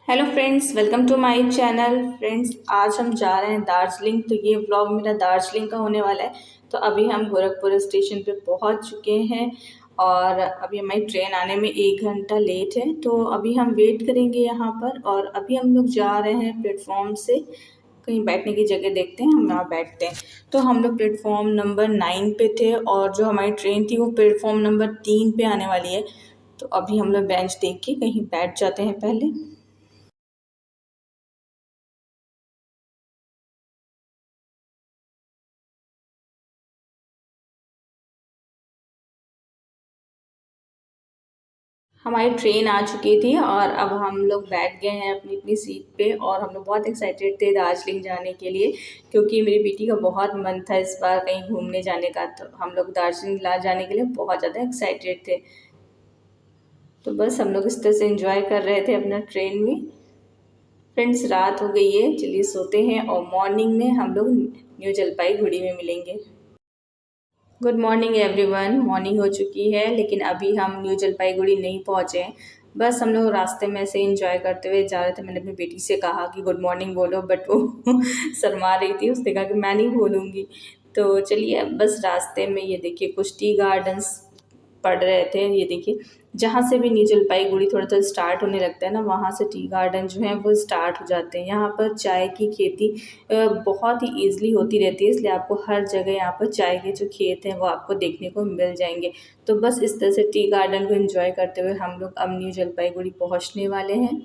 Hello friends, welcome to my channel. Friends, आज हम जा रहे हैं दार्जिलिंग। तो ये व्लॉग मेरा दार्जिलिंग का होने वाला है। तो अभी हम गोरखपुर स्टेशन पे पहुंच चुके हैं और अभी हमारी ट्रेन आने में 1 घंटा लेट है। तो अभी हम वेट करेंगे यहाँ पर और अभी हम लोग जा रहे हैं प्लेटफॉर्म से। कहीं बैठने की जगह देखते हैं, हम यहाँ बैठते हैं। तो हम लोग प्लेटफॉर्म नंबर 9 पे थे और जो हमारी ट्रेन थी वो प्लेटफॉर्म नंबर 3 पे आने वाली है। तो अभी हम लोग बेंच देख के कहीं बैठ जाते हैं पहले। हमारी ट्रेन आ चुकी थी और अब हम लोग बैठ गए हैं अपनी अपनी सीट पे और हम लोग बहुत एक्साइटेड थे दार्जिलिंग जाने के लिए, क्योंकि मेरी बेटी का बहुत मन था इस बार कहीं घूमने जाने का। तो हम लोग दार्जिलिंग ला जाने के लिए बहुत ज़्यादा एक्साइटेड थे। तो बस हम लोग इस तरह से एंजॉय कर रहे थे अपना ट्रेन में। फ्रेंड्स, रात हो गई है, चलिए सोते हैं और मॉर्निंग में हम लोग न्यू जलपाईगुड़ी में मिलेंगे। Good morning everyone. मॉर्निंग हो चुकी है लेकिन अभी हम न्यू जलपाईगुड़ी नहीं पहुँचे हैं। बस हम लोग रास्ते में से इंजॉय करते हुए जा रहे थे। मैंने अपनी बेटी से कहा कि गुड मॉर्निंग बोलो, बट वो शर्मा रही थी। उसने कहा कि मैं नहीं बोलूँगी। तो चलिए, बस रास्ते में ये देखिए कुछ टी गार्डन्स पड़ रहे थे। ये देखिए, जहाँ से भी न्यू जलपाईगुड़ी थोड़ा-सा स्टार्ट होने लगता है ना, वहाँ से टी गार्डन जो हैं वो स्टार्ट हो जाते हैं। यहाँ पर चाय की खेती बहुत ही ईज़िली होती रहती है, इसलिए आपको हर जगह यहाँ पर चाय के जो खेत हैं वो आपको देखने को मिल जाएँगे। तो बस इस तरह से टी गार्डन को एन्जॉय करते हुए हम लोग अब न्यू जलपाईगुड़ी पहुँचने वाले हैं।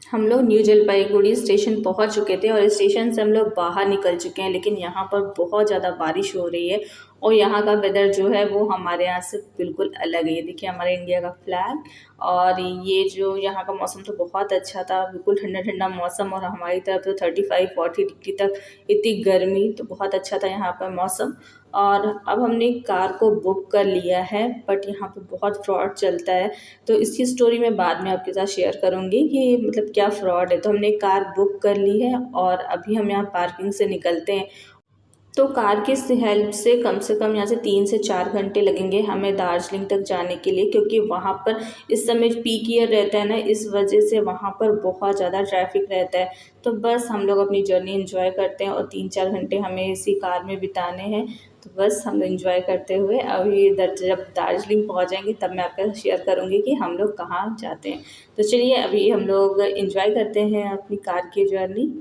हम लोग न्यू जलपाईगुड़ी स्टेशन पहुंच चुके थे और स्टेशन से हम लोग बाहर निकल चुके हैं, लेकिन यहाँ पर बहुत ज़्यादा बारिश हो रही है और यहाँ का वेदर जो है वो हमारे यहाँ से बिल्कुल अलग है। ये देखिए हमारे इंडिया का फ्लैग। और ये जो यहाँ का मौसम तो बहुत अच्छा था, बिल्कुल ठंडा ठंडा मौसम। और हमारी तरफ तो 35-40 डिग्री तक इतनी गर्मी, तो बहुत अच्छा था यहाँ पर मौसम। और अब हमने कार को बुक कर लिया है, बट यहाँ पे बहुत फ्रॉड चलता है। तो इसकी स्टोरी मैं बाद में आपके साथ शेयर करूँगी कि मतलब क्या फ़्रॉड है। तो हमने कार बुक कर ली है और अभी हम यहाँ पार्किंग से निकलते हैं। तो कार की हेल्प से कम यहाँ से 3 से 4 घंटे लगेंगे हमें दार्जिलिंग तक जाने के लिए, क्योंकि वहाँ पर इस समय पीक ईयर रहता है ना, इस वजह से वहाँ पर बहुत ज़्यादा ट्रैफिक रहता है। तो बस हम लोग अपनी जर्नी एंजॉय करते हैं और 3-4 घंटे हमें इसी कार में बिताने हैं। तो बस हम एंजॉय करते हुए अभी इधर जब दार्जिलिंग पहुँच जाएंगे तब मैं आपके साथ शेयर करूँगी कि हम लोग कहाँ जाते हैं। तो चलिए, अभी हम लोग एंजॉय करते हैं अपनी कार की जर्नी।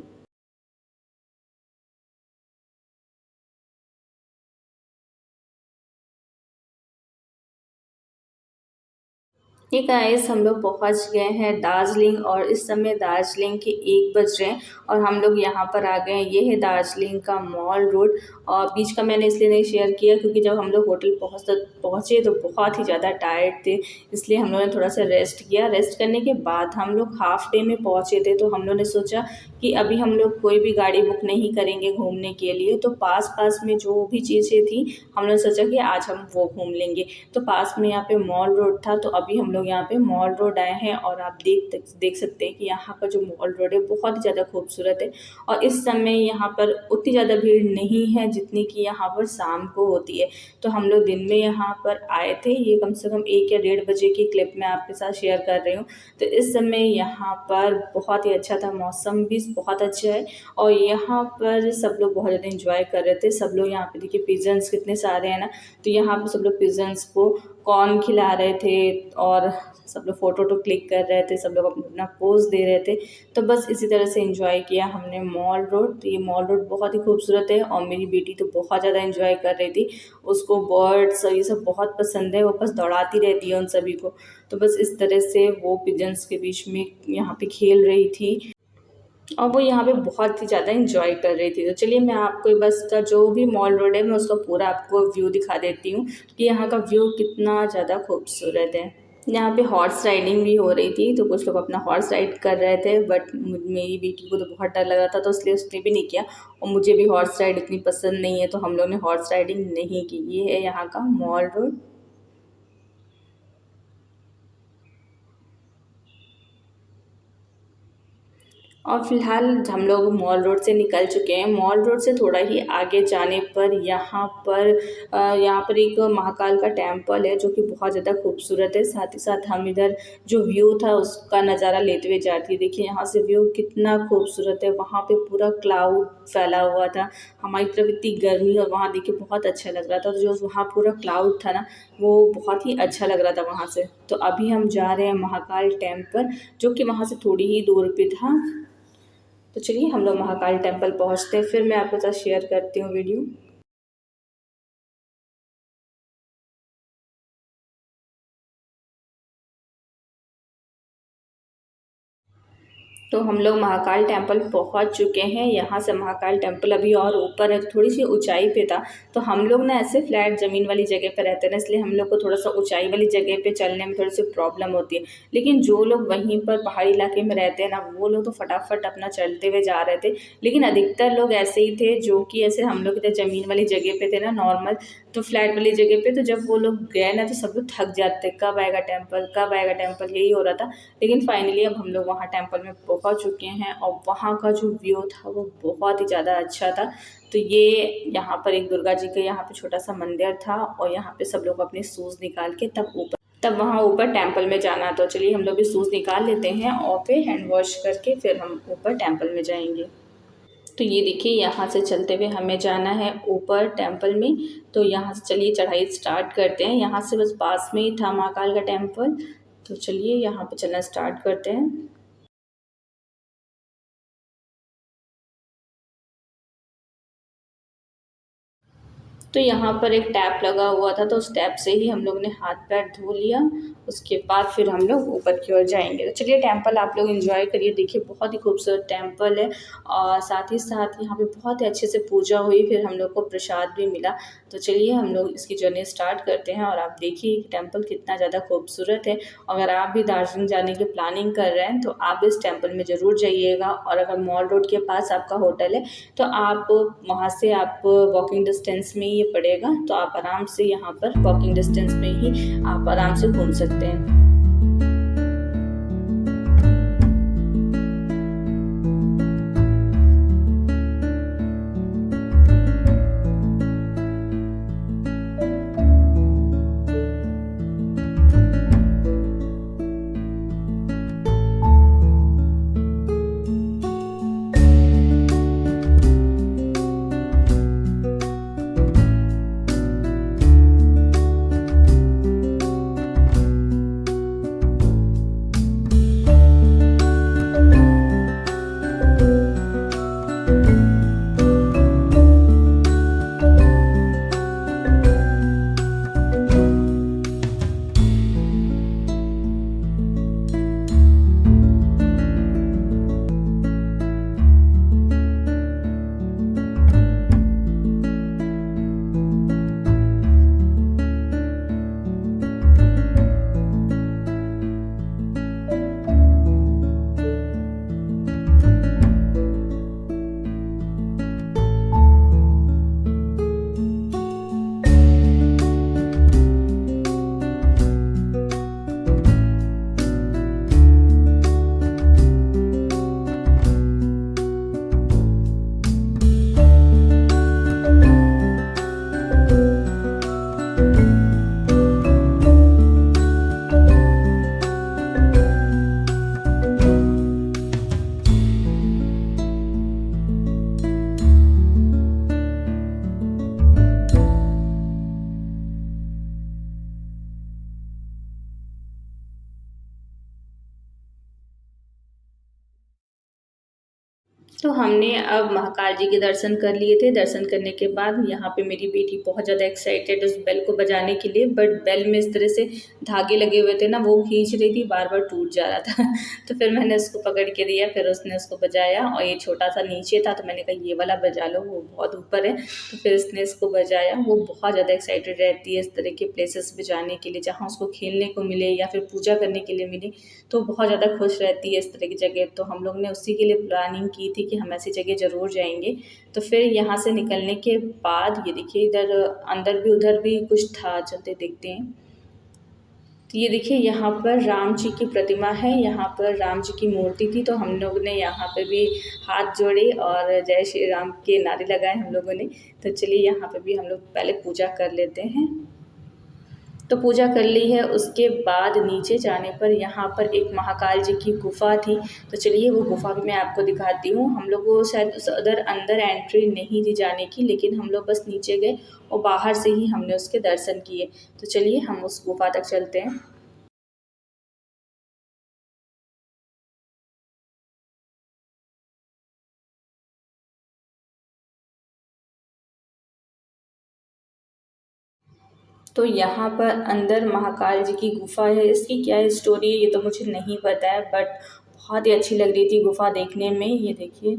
ये गाइस, हम लोग पहुंच गए हैं दार्जिलिंग और इस समय दार्जिलिंग के 1 बज रहे हैं और हम लोग यहाँ पर आ गए हैं। ये है दार्जिलिंग का मॉल रोड। और बीच का मैंने इसलिए नहीं शेयर किया क्योंकि जब हम लोग होटल पहुँचे तो बहुत ही ज़्यादा टायर्ड थे, इसलिए हम लोगों ने थोड़ा सा रेस्ट किया। रेस्ट करने के बाद हम लोग हाफ डे में पहुँचे थे, तो हम लोगों ने सोचा कि अभी हम लोग कोई भी गाड़ी बुक नहीं करेंगे घूमने के लिए। तो पास पास में जो भी चीज़ें थी हमने सोचा कि आज हम वो घूम लेंगे। तो पास में यहाँ पे मॉल रोड था, तो अभी हम लोग यहाँ पे मॉल रोड आए हैं और आप देख सकते हैं कि यहाँ का जो मॉल रोड है बहुत ही ज़्यादा खूबसूरत है। और इस समय यहाँ पर उतनी ज़्यादा भीड़ नहीं है जितनी कि यहाँ पर शाम को होती है। तो हम लोग दिन में यहाँ पर आए थे। ये कम से कम 1 या 1:30 बजे की क्लिप मैं आपके साथ शेयर कर रही हूँ। तो इस समय यहाँ पर बहुत ही अच्छा था, मौसम भी बहुत अच्छा है और यहाँ पर सब लोग बहुत ज़्यादा इंजॉय कर रहे थे। सब लोग यहाँ पे देखिए पिजन्स कितने सारे हैं ना, तो यहाँ पे सब लोग पिजन्स को कॉर्न खिला रहे थे और सब लोग फ़ोटो वोटो क्लिक कर रहे थे, सब लोग अपना अपना पोज़ दे रहे थे। तो बस इसी तरह से एंजॉय किया हमने मॉल रोड। तो ये मॉल रोड बहुत ही खूबसूरत है और मेरी बेटी तो बहुत ज़्यादा एंजॉय कर रही थी। उसको बर्ड्स और ये सब बहुत पसंद है, वो बस दौड़ाती रहती है उन सभी को। तो बस इस तरह से वो पिजन्स के बीच में यहाँ पे खेल रही थी और वो यहाँ पे बहुत ही ज़्यादा एंजॉय कर रही थी। तो चलिए, मैं आपको बस का जो भी मॉल रोड है मैं उसका पूरा आपको व्यू दिखा देती हूँ कि यहाँ का व्यू कितना ज़्यादा खूबसूरत है। यहाँ पे हॉर्स राइडिंग भी हो रही थी, तो कुछ लोग अपना हॉर्स राइड कर रहे थे, बट मेरी बेटी को तो बहुत डर लग रहा था, तो इसलिए उसने भी नहीं किया। और मुझे भी हॉर्स राइड इतनी पसंद नहीं है, तो हम लोग ने हॉर्स राइडिंग नहीं की। ये है यहाँ का मॉल रोड। और फ़िलहाल हम लोग मॉल रोड से निकल चुके हैं। मॉल रोड से थोड़ा ही आगे जाने पर यहाँ पर एक महाकाल का टेम्पल है जो कि बहुत ज़्यादा खूबसूरत है। साथ ही साथ हम इधर जो व्यू था उसका नज़ारा लेते हुए जाते हैं। देखिए यहाँ से व्यू कितना खूबसूरत है। वहाँ पे पूरा क्लाउड फैला हुआ था। हमारी तरफ इतनी गर्मी और वहाँ देखिए बहुत अच्छा लग रहा था। तो जो वहाँ पूरा क्लाउड था ना, वो बहुत ही अच्छा लग रहा था वहाँ से। तो अभी हम जा रहे हैं महाकाल टेम्पल, जो कि वहाँ से थोड़ी ही दूर पे था। तो चलिए हम लोग महाकाल टेम्पल पहुँचते हैं, फिर मैं आपके साथ शेयर करती हूँ वीडियो। तो हम लोग महाकाल टेम्पल पहुंच चुके हैं। यहाँ से महाकाल टेम्पल अभी और ऊपर है, थोड़ी सी ऊंचाई पे था। तो हम लोग ना ऐसे फ्लैट ज़मीन वाली जगह पे रहते हैं ना, इसलिए हम लोग को थोड़ा सा ऊंचाई वाली जगह पे चलने में थोड़ी सी प्रॉब्लम होती है। लेकिन जो लोग वहीं पर पहाड़ी इलाके में रहते हैं ना, वो लोग तो फटाफट अपना चलते हुए जा रहे थे। लेकिन अधिकतर लोग ऐसे ही थे जो कि ऐसे हम लोग इधर ज़मीन वाली जगह पे थे ना, नॉर्मल तो फ्लैट वाली जगह पे। तो जब वो लोग गए ना, तो सब लोग थक जाते, कब आएगा टेम्पल, कब आएगा टेम्पल, यही हो रहा था। लेकिन फाइनली अब हम लोग वहाँ टेम्पल में पहुँच चुके हैं और वहाँ का जो व्यू था वो बहुत ही ज़्यादा अच्छा था। तो ये यहाँ पर एक दुर्गा जी का यहाँ पे छोटा सा मंदिर था और यहाँ पे सब लोग अपने शूज़ निकाल के तब वहाँ ऊपर टेम्पल में जाना। तो चलिए हम लोग भी शूज़ निकाल लेते हैं और फिर हैंड वॉश करके फिर हम ऊपर टेम्पल में जाएंगे। तो ये देखिए यहाँ से चलते हुए हमें जाना है ऊपर टेम्पल में। तो यहाँ से चलिए चढ़ाई स्टार्ट करते हैं। यहाँ से बस पास में ही था महाकाल का टेम्पल। तो चलिए यहाँ पे चलना स्टार्ट करते हैं। तो यहाँ पर एक टैप लगा हुआ था, तो उस टैप से ही हम लोग ने हाथ पैर धो लिया। उसके बाद फिर हम लोग ऊपर की ओर जाएंगे। तो चलिए टेम्पल आप लोग एंजॉय करिए, देखिए बहुत ही खूबसूरत टेम्पल है। और साथ ही साथ यहाँ पे बहुत ही अच्छे से पूजा हुई, फिर हम लोग को प्रसाद भी मिला। तो चलिए हम लोग इसकी जर्नी स्टार्ट करते हैं। और आप देखिए टेम्पल कितना ज़्यादा खूबसूरत है। अगर आप भी दार्जिलिंग जाने की प्लानिंग कर रहे हैं तो आप इस टेम्पल में ज़रूर जाइएगा। और अगर मॉल रोड के पास आपका होटल है तो आप वहाँ से आप वॉकिंग डिस्टेंस में ये पड़ेगा, तो आप आराम से यहाँ पर वॉकिंग डिस्टेंस में ही आप आराम से घूम सकते हैं। तो हमने अब महाकाल जी के दर्शन कर लिए थे। दर्शन करने के बाद यहाँ पे मेरी बेटी बहुत ज़्यादा एक्साइटेड उस बेल को बजाने के लिए, बट बेल में इस तरह से धागे लगे हुए थे ना, वो खींच रही थी, बार बार टूट जा रहा था। तो फिर मैंने उसको पकड़ के दिया, फिर उसने उसको बजाया। और ये छोटा सा नीचे था तो मैंने कहा ये वाला बजा लो, वो बहुत ऊपर है। तो फिर उसने इसको बजाया। वो बहुत ज़्यादा एक्साइटेड रहती है इस तरह के प्लेसेस पे जाने के लिए, जहाँ उसको खेलने को मिले या फिर पूजा करने के लिए मिले, तो बहुत ज़्यादा खुश रहती है इस तरह की जगह। तो हम लोग ने उसी के लिए प्लानिंग की थी कि हम ऐसी जगह ज़रूर जाएंगे। तो फिर यहाँ से निकलने के बाद ये देखिए इधर अंदर भी उधर भी कुछ था, चलते देखते हैं। तो ये देखिए यहाँ पर राम जी की प्रतिमा है, यहाँ पर राम जी की मूर्ति थी, तो हम लोग ने यहाँ पे भी हाथ जोड़े और जय श्री राम के नारे लगाए हम लोगों ने। तो चलिए यहाँ पे भी हम लोग पहले पूजा कर लेते हैं। तो पूजा कर ली है, उसके बाद नीचे जाने पर यहाँ पर एक महाकाल जी की गुफ़ा थी। तो चलिए वो गुफ़ा भी मैं आपको दिखाती हूँ। हम लोग को शायद उस अंदर एंट्री नहीं थी जाने की, लेकिन हम लोग बस नीचे गए और बाहर से ही हमने उसके दर्शन किए। तो चलिए हम उस गुफ़ा तक चलते हैं। तो यहाँ पर अंदर महाकाल जी की गुफ़ा है। इसकी क्या स्टोरी है ये तो मुझे नहीं पता है, बट बहुत ही अच्छी लग रही थी गुफ़ा देखने में। ये देखिए,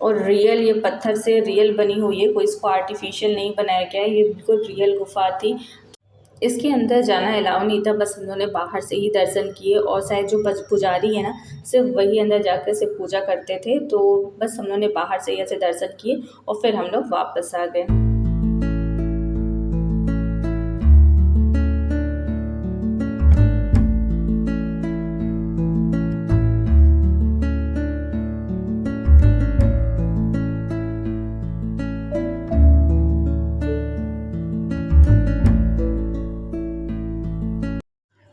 और रियल ये पत्थर से रियल बनी हुई है, कोई इसको आर्टिफिशियल नहीं बनाया गया है, ये बिल्कुल रियल गुफ़ा थी। इसके अंदर जाना अलाउ नहीं था, बस हम लोगों ने बाहर से ही दर्शन किए और शायद जो पुजारी है ना, सिर्फ वही अंदर जाकर सिर्फ पूजा करते थे। तो बस हम लोगों ने बाहर से ही ऐसे दर्शन किए और फिर हम लोग वापस आ गए।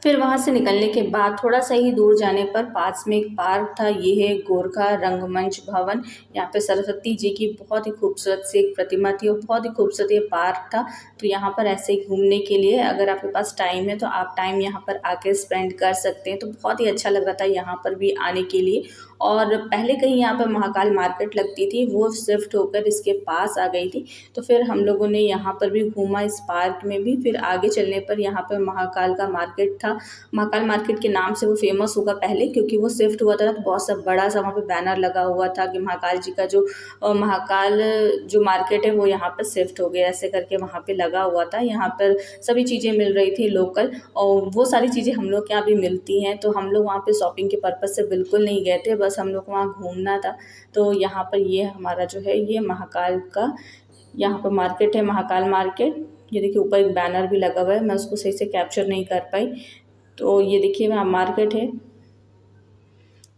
फिर वहाँ से निकलने के बाद थोड़ा सा ही दूर जाने पर पास में एक पार्क था। ये है गोरखा रंगमंच भवन। यहाँ पे सरस्वती जी की बहुत ही खूबसूरत सी एक प्रतिमा थी और बहुत ही खूबसूरत ये पार्क था। तो यहाँ पर ऐसे ही घूमने के लिए अगर आपके पास टाइम है तो आप टाइम यहाँ पर आके स्पेंड कर सकते हैं। तो बहुत ही अच्छा लग रहा था यहाँ पर भी आने के लिए। और पहले कहीं यहाँ पर महाकाल मार्केट लगती थी, वो शिफ्ट होकर इसके पास आ गई थी। तो फिर हम लोगों ने यहाँ पर भी घूमा, इस पार्क में भी। फिर आगे चलने पर यहाँ पर महाकाल का मार्केट था। महाकाल मार्केट के नाम से वो फेमस होगा पहले, क्योंकि वो शिफ्ट हुआ था ना, तो बहुत सा बड़ा सा वहाँ पे बैनर लगा हुआ था कि महाकाल जी का जो महाकाल जो मार्केट है वो यहाँ पर शिफ्ट हो गया, ऐसे करके वहाँ पे लगा हुआ था। यहाँ पर सभी चीज़ें मिल रही थी लोकल, और वो सारी चीज़ें हम लोग के यहाँ भी मिलती हैं। तो हम लोग वहाँ पे शॉपिंग के पर्पज़ से बिल्कुल नहीं गए थे, बस हम लोग को वहाँ घूमना था। तो यहाँ पर ये हमारा जो है ये महाकाल का यहाँ पर मार्केट है, महाकाल मार्केट। ये देखिए ऊपर एक बैनर भी लगा हुआ है, मैं उसको सही से कैप्चर नहीं कर पाई। तो ये देखिए वहाँ मार्केट है।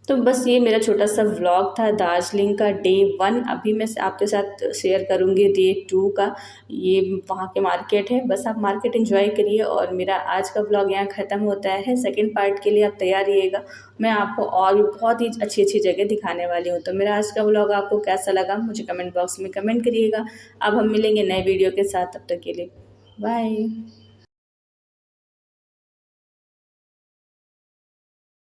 तो बस ये मेरा छोटा सा व्लॉग था दार्जिलिंग का डे 1। अभी मैं आपके साथ शेयर करूँगी डे 2 का। ये वहाँ के मार्केट है, बस आप मार्केट एंजॉय करिए। और मेरा आज का व्लॉग यहाँ ख़त्म होता है। सेकंड पार्ट के लिए आप तैयार रहिएगा, मैं आपको और भी बहुत ही अच्छी अच्छी जगह दिखाने वाली हूँ। तो मेरा आज का व्लॉग आपको कैसा लगा मुझे कमेंट बॉक्स में कमेंट करिएगा। अब हम मिलेंगे नए वीडियो के साथ, तब तक के लिए बाय।